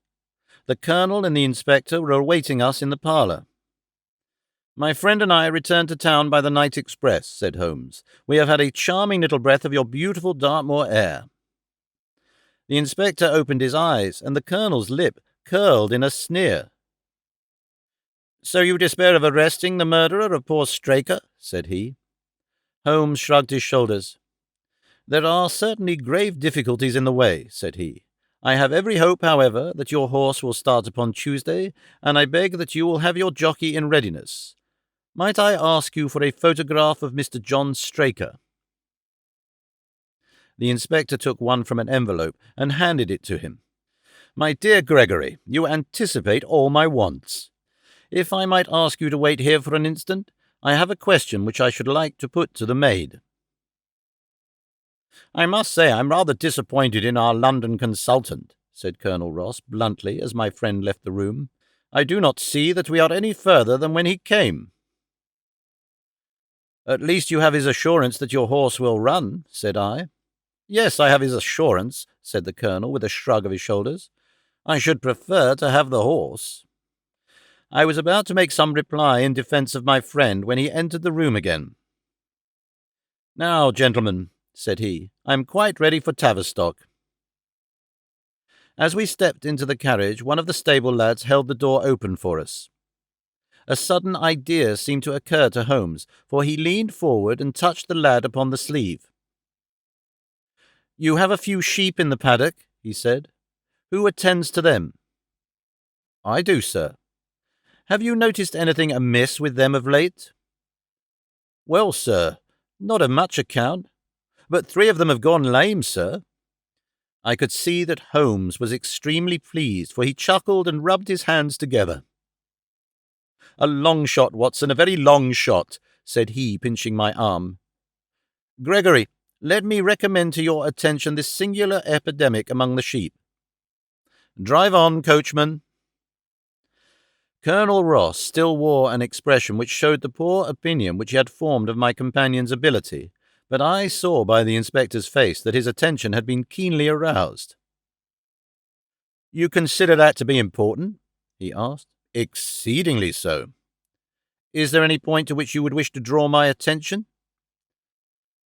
The Colonel and the Inspector were awaiting us in the parlour. "My friend and I returned to town by the night express," said Holmes. "We have had a charming little breath of your beautiful Dartmoor air." The Inspector opened his eyes, and the Colonel's lip curled in a sneer. "So you despair of arresting the murderer of poor Straker?" said he. Holmes shrugged his shoulders. "There are certainly grave difficulties in the way," said he. "I have every hope, however, that your horse will start upon Tuesday, and I beg that you will have your jockey in readiness. Might I ask you for a photograph of Mr. John Straker?" The Inspector took one from an envelope and handed it to him. "My dear Gregory, you anticipate all my wants. If I might ask you to wait here for an instant, I have a question which I should like to put to the maid." "I must say I'm rather disappointed in our London consultant," said Colonel Ross bluntly as my friend left the room. "I do not see that we are any further than when he came." "At least you have his assurance that your horse will run," said I. "Yes, I have his assurance," said the Colonel with a shrug of his shoulders. "I should prefer to have the horse." I was about to make some reply in defence of my friend when he entered the room again. "Now, gentlemen," said he, "I am quite ready for Tavistock." As we stepped into the carriage, one of the stable lads held the door open for us. A sudden idea seemed to occur to Holmes, for he leaned forward and touched the lad upon the sleeve. "You have a few sheep in the paddock," he said. "Who attends to them?" "I do, sir." "Have you noticed anything amiss with them of late?" "Well, sir, not of much account. But 3 of them have gone lame, sir." I could see that Holmes was extremely pleased, for he chuckled and rubbed his hands together. "A long shot, Watson, a very long shot," said he, pinching my arm. "Gregory, let me recommend to your attention this singular epidemic among the sheep. Drive on, coachman." Colonel Ross still wore an expression which showed the poor opinion which he had formed of my companion's ability, but I saw by the inspector's face that his attention had been keenly aroused. "You consider that to be important?" he asked. "Exceedingly so. Is there any point to which you would wish to draw my attention?"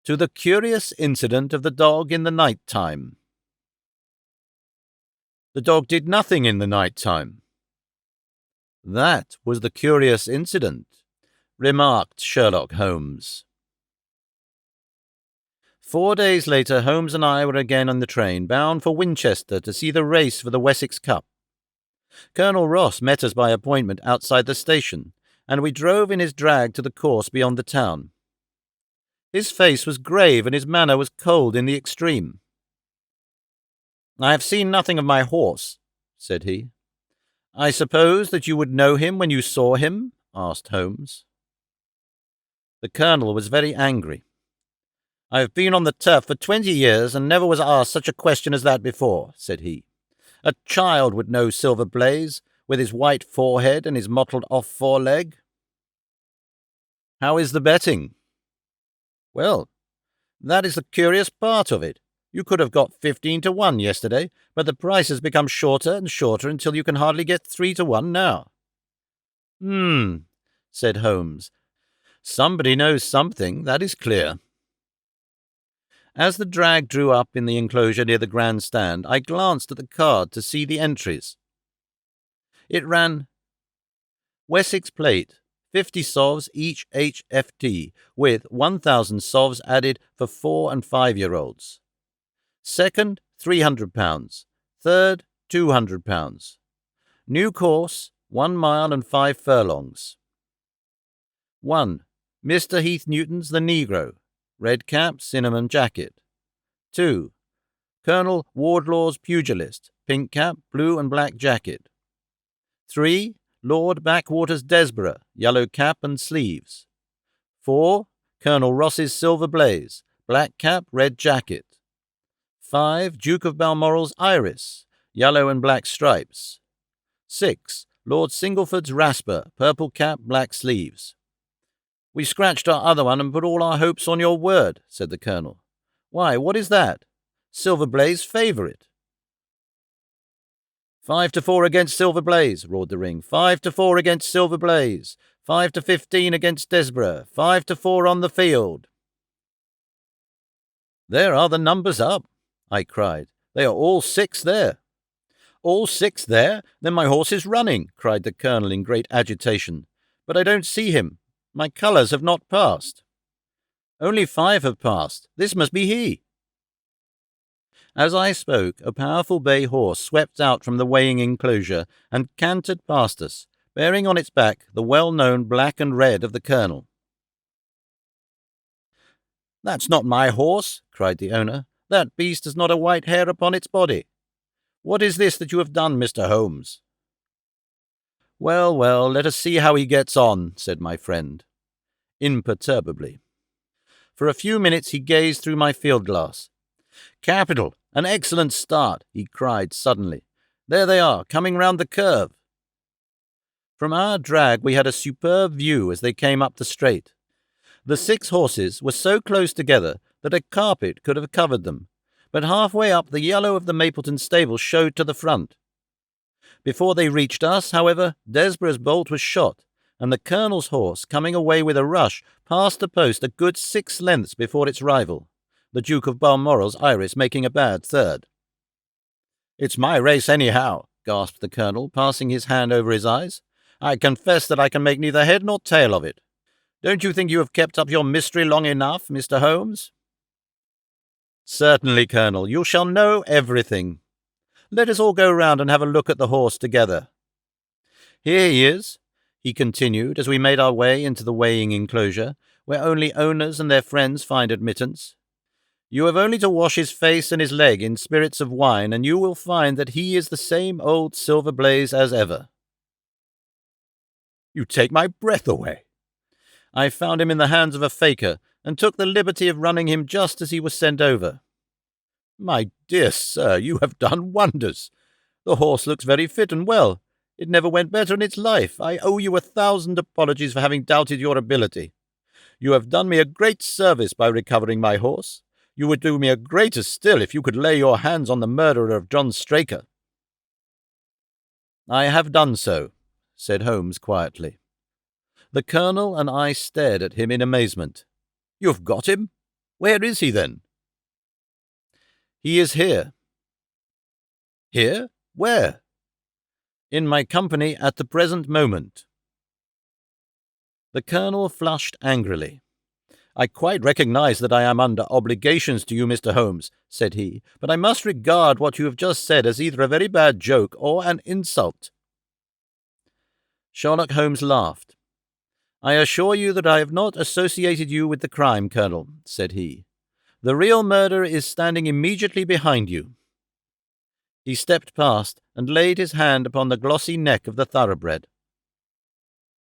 "To the curious incident of the dog in the night time." "The dog did nothing in the night time." "That was the curious incident," remarked Sherlock Holmes. 4 days later, Holmes and I were again on the train, bound for Winchester to see the race for the Wessex Cup. Colonel Ross met us by appointment outside the station, and we drove in his drag to the course beyond the town. His face was grave, and his manner was cold in the extreme. "I have seen nothing of my horse," said he. "I suppose that you would know him when you saw him?" asked Holmes. The Colonel was very angry. "I have been on the turf for 20 years and never was asked such a question as that before," said he. "A child would know Silver Blaze, with his white forehead and his mottled-off foreleg." "How is the betting?" "Well, that is the curious part of it. You could have got 15-1 yesterday, but the price has become shorter and shorter until you can hardly get 3-1 now." Said Holmes. "Somebody knows something, that is clear." As the drag drew up in the enclosure near the grandstand, I glanced at the card to see the entries. It ran, "Wessex Plate, 50 sovs each HFT, with 1,000 sovs added for 4 and 5-year-olds. Second, £300. Third, £200. New course, 1 mile and 5 furlongs. 1. Mr. Heath Newton's The Negro, red cap, cinnamon jacket. 2. Colonel Wardlaw's Pugilist, pink cap, blue and black jacket. 3. Lord Backwater's Desborough, yellow cap and sleeves. 4. Colonel Ross's Silver Blaze, black cap, red jacket. 5. Duke of Balmoral's Iris, yellow and black stripes. 6. Lord Singleford's Rasper, purple cap, black sleeves. We scratched our other one and put all our hopes on your word, said the Colonel. Why, what is that? Silver Blaze favourite. 5-4 against Silver Blaze, roared the ring. 5-4 against Silver Blaze. 5-15 against Desborough. 5-4 on the field. There are the numbers up, I cried. They are all 6 there. All 6 there? Then my horse is running, cried the Colonel in great agitation. But I don't see him. My colours have not passed. Only 5 have passed. This must be he. As I spoke, a powerful bay horse swept out from the weighing enclosure and cantered past us, bearing on its back the well-known black and red of the Colonel. That's not my horse, cried the owner. That beast has not a white hair upon its body. What is this that you have done, Mr. Holmes? Well, well, let us see how he gets on, said my friend, imperturbably. For a few minutes he gazed through my field-glass. Capital! An excellent start, he cried suddenly. There they are, coming round the curve. From our drag we had a superb view as they came up the straight. The 6 horses were so close together that a carpet could have covered them, but halfway up the yellow of the Mapleton stable showed to the front. Before they reached us, however, Desborough's bolt was shot, and the Colonel's horse, coming away with a rush, passed the post a good 6 lengths before its rival, the Duke of Balmoral's Iris making a bad third. It's my race anyhow, gasped the Colonel, passing his hand over his eyes. I confess that I can make neither head nor tail of it. Don't you think you have kept up your mystery long enough, Mr. Holmes? Certainly, Colonel, you shall know everything. Let us all go round and have a look at the horse together. Here he is, he continued, as we made our way into the weighing enclosure, where only owners and their friends find admittance. You have only to wash his face and his leg in spirits of wine, and you will find that he is the same old Silver Blaze as ever. You take my breath away. I found him in the hands of a faker, and took the liberty of running him just as he was sent over. My dear sir, you have done wonders. The horse looks very fit and well. It never went better in its life. I owe you 1,000 apologies for having doubted your ability. You have done me a great service by recovering my horse. You would do me a greater still if you could lay your hands on the murderer of John Straker. I have done so, said Holmes quietly. The Colonel and I stared at him in amazement. You have got him? Where is he, then? He is here. Here? Where? In my company at the present moment. The Colonel flushed angrily. I quite recognize that I am under obligations to you, Mr. Holmes, said he, but I must regard what you have just said as either a very bad joke or an insult. Sherlock Holmes laughed. I assure you that I have not associated you with the crime, Colonel, said he. The real murderer is standing immediately behind you. He stepped past and laid his hand upon the glossy neck of the thoroughbred.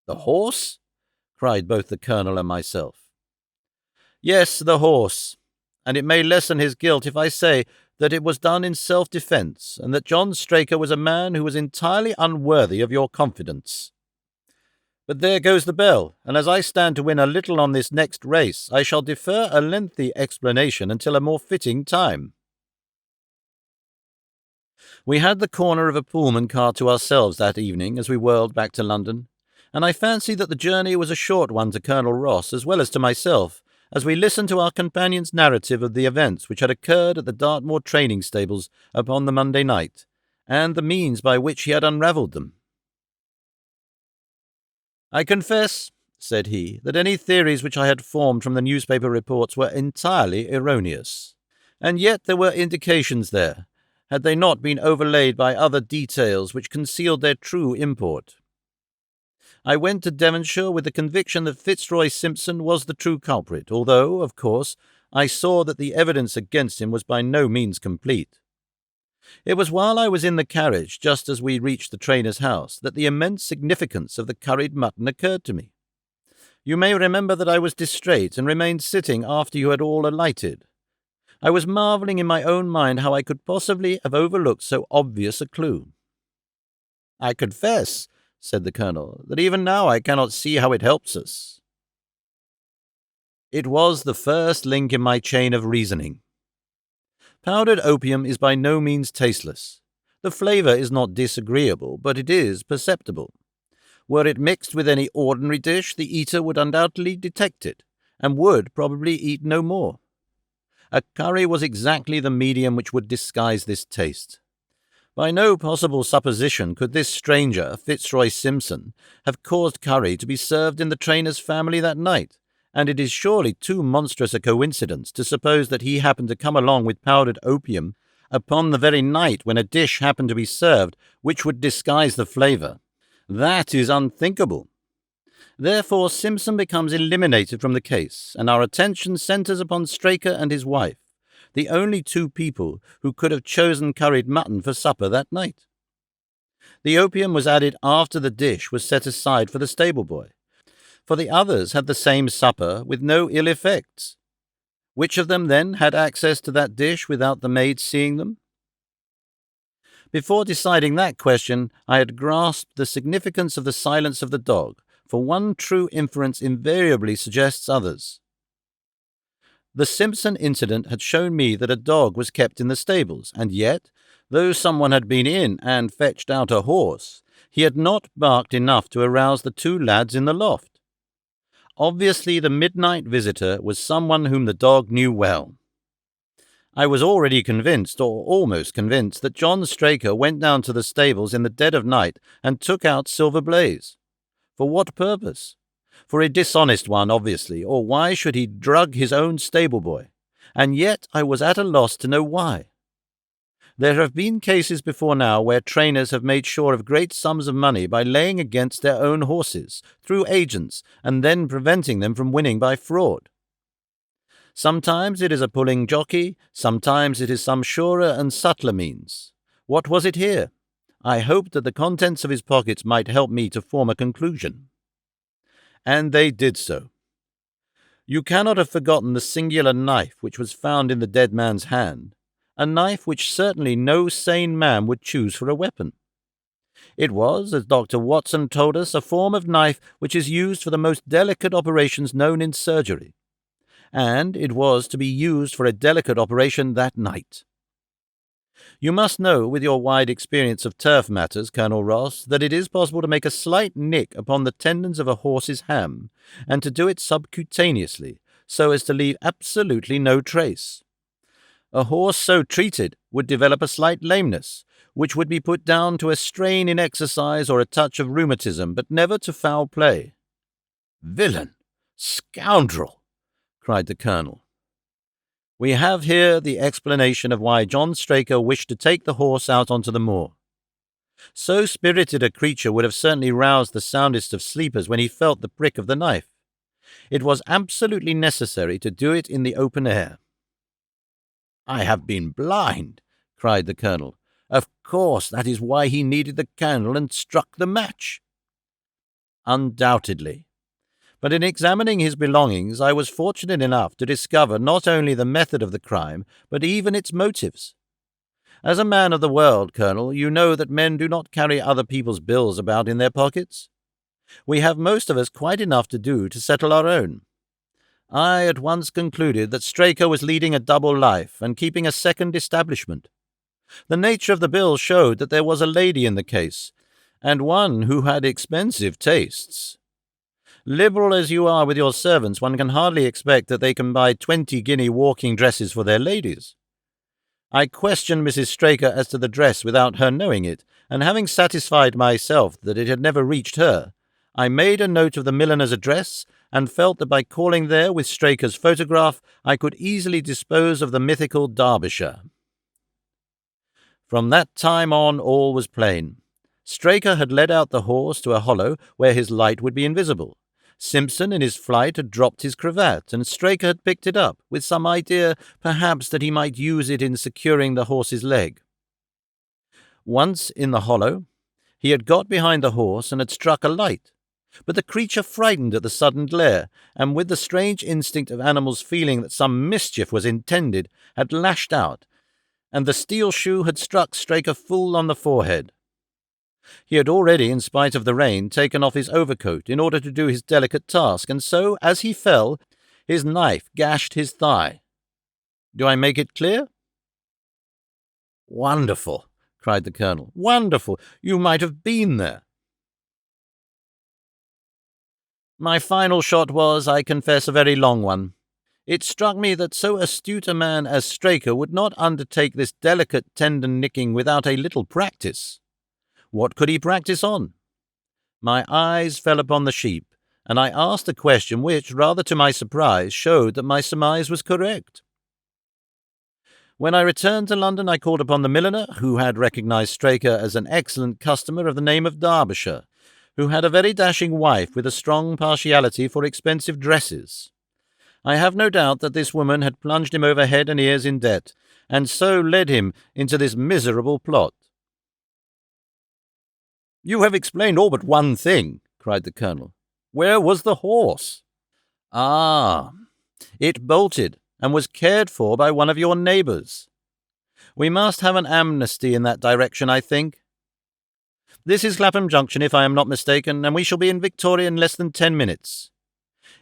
The horse? Cried both the Colonel and myself. Yes, the horse, and it may lessen his guilt if I say that it was done in self-defence, and that John Straker was a man who was entirely unworthy of your confidence. But there goes the bell, and as I stand to win a little on this next race, I shall defer a lengthy explanation until a more fitting time. We had the corner of a Pullman car to ourselves that evening as we whirled back to London, and I fancy that the journey was a short one to Colonel Ross as well as to myself, as we listened to our companion's narrative of the events which had occurred at the Dartmoor training stables upon the Monday night, and the means by which he had unravelled them. I confess, said he, that any theories which I had formed from the newspaper reports were entirely erroneous. And yet there were indications there. had they not been overlaid by other details which concealed their true import. I went to Devonshire with the conviction that Fitzroy Simpson was the true culprit, although, of course, I saw that the evidence against him was by no means complete. It was while I was in the carriage, just as we reached the trainer's house, that the immense significance of the curried mutton occurred to me. You may remember that I was distrait and remained sitting after you had all alighted. I was marvelling in my own mind how I could possibly have overlooked so obvious a clue. "I confess," said the Colonel, "that even now I cannot see how it helps us." It was the first link in my chain of reasoning. Powdered opium is by no means tasteless. The flavour is not disagreeable, but it is perceptible. Were it mixed with any ordinary dish, the eater would undoubtedly detect it, and would probably eat no more. A curry was exactly the medium which would disguise this taste. By no possible supposition could this stranger, Fitzroy Simpson, have caused curry to be served in the trainer's family that night, and it is surely too monstrous a coincidence to suppose that he happened to come along with powdered opium upon the very night when a dish happened to be served which would disguise the flavour. That is unthinkable. Therefore Simpson becomes eliminated from the case, and our attention centres upon Straker and his wife, the only two people who could have chosen curried mutton for supper that night. The opium was added after the dish was set aside for the stable boy, for the others had the same supper with no ill effects. Which of them, then, had access to that dish without the maid seeing them? Before deciding that question, I had grasped the significance of the silence of the dog, for one true inference invariably suggests others. The Simpson incident had shown me that a dog was kept in the stables, and yet, though someone had been in and fetched out a horse, he had not barked enough to arouse the two lads in the loft. Obviously, the midnight visitor was someone whom the dog knew well. I was already convinced, or almost convinced, that John Straker went down to the stables in the dead of night and took out Silver Blaze. For what purpose? For a dishonest one, obviously, or why should he drug his own stable boy? And yet I was at a loss to know why. There have been cases before now where trainers have made sure of great sums of money by laying against their own horses, through agents, and then preventing them from winning by fraud. Sometimes it is a pulling jockey, sometimes it is some surer and subtler means. What was it here? I hoped that the contents of his pockets might help me to form a conclusion. And they did so. You cannot have forgotten the singular knife which was found in the dead man's hand, a knife which certainly no sane man would choose for a weapon. It was, as Dr. Watson told us, a form of knife which is used for the most delicate operations known in surgery. And it was to be used for a delicate operation that night. You must know, with your wide experience of turf matters, Colonel Ross, that it is possible to make a slight nick upon the tendons of a horse's ham, and to do it subcutaneously, so as to leave absolutely no trace. A horse so treated would develop a slight lameness, which would be put down to a strain in exercise or a touch of rheumatism, but never to foul play. "Villain! Scoundrel!" cried the Colonel. We have here the explanation of why John Straker wished to take the horse out onto the moor. So spirited a creature would have certainly roused the soundest of sleepers when he felt the prick of the knife. It was absolutely necessary to do it in the open air. "I have been blind," cried the Colonel. "Of course, that is why he needed the candle and struck the match." Undoubtedly. But in examining his belongings, I was fortunate enough to discover not only the method of the crime, but even its motives. As a man of the world, Colonel, you know that men do not carry other people's bills about in their pockets. We have most of us quite enough to do to settle our own. I at once concluded that Straker was leading a double life and keeping a second establishment. The nature of the bill showed that there was a lady in the case, and one who had expensive tastes. Liberal as you are with your servants, one can hardly expect that they can buy 20-guinea walking dresses for their ladies. I questioned Mrs. Straker as to the dress without her knowing it, and having satisfied myself that it had never reached her, I made a note of the milliner's address, and felt that by calling there with Straker's photograph, I could easily dispose of the mythical Derbyshire. From that time on, all was plain. Straker had led out the horse to a hollow where his light would be invisible. Simpson, in his flight, had dropped his cravat, and Straker had picked it up, with some idea, perhaps, that he might use it in securing the horse's leg. Once in the hollow, he had got behind the horse and had struck a light, but the creature, frightened at the sudden glare, and with the strange instinct of animals feeling that some mischief was intended, had lashed out, and the steel shoe had struck Straker full on the forehead. He had already, in spite of the rain, taken off his overcoat in order to do his delicate task, and so, as he fell, his knife gashed his thigh. Do I make it clear? "Wonderful!" cried the Colonel. "Wonderful! You might have been there." My final shot was, I confess, a very long one. It struck me that so astute a man as Straker would not undertake this delicate tendon nicking without a little practice. What could he practice on? My eyes fell upon the sheep, and I asked a question which, rather to my surprise, showed that my surmise was correct. When I returned to London, I called upon the milliner, who had recognized Straker as an excellent customer of the name of Derbyshire, who had a very dashing wife with a strong partiality for expensive dresses. I have no doubt that this woman had plunged him over head and ears in debt, and so led him into this miserable plot. "You have explained all but one thing," cried the Colonel. "Where was the horse?" "Ah, it bolted, and was cared for by one of your neighbours. We must have an amnesty in that direction, I think. This is Clapham Junction, if I am not mistaken, and we shall be in Victoria in less than 10 minutes.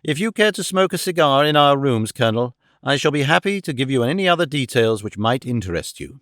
If you care to smoke a cigar in our rooms, Colonel, I shall be happy to give you any other details which might interest you."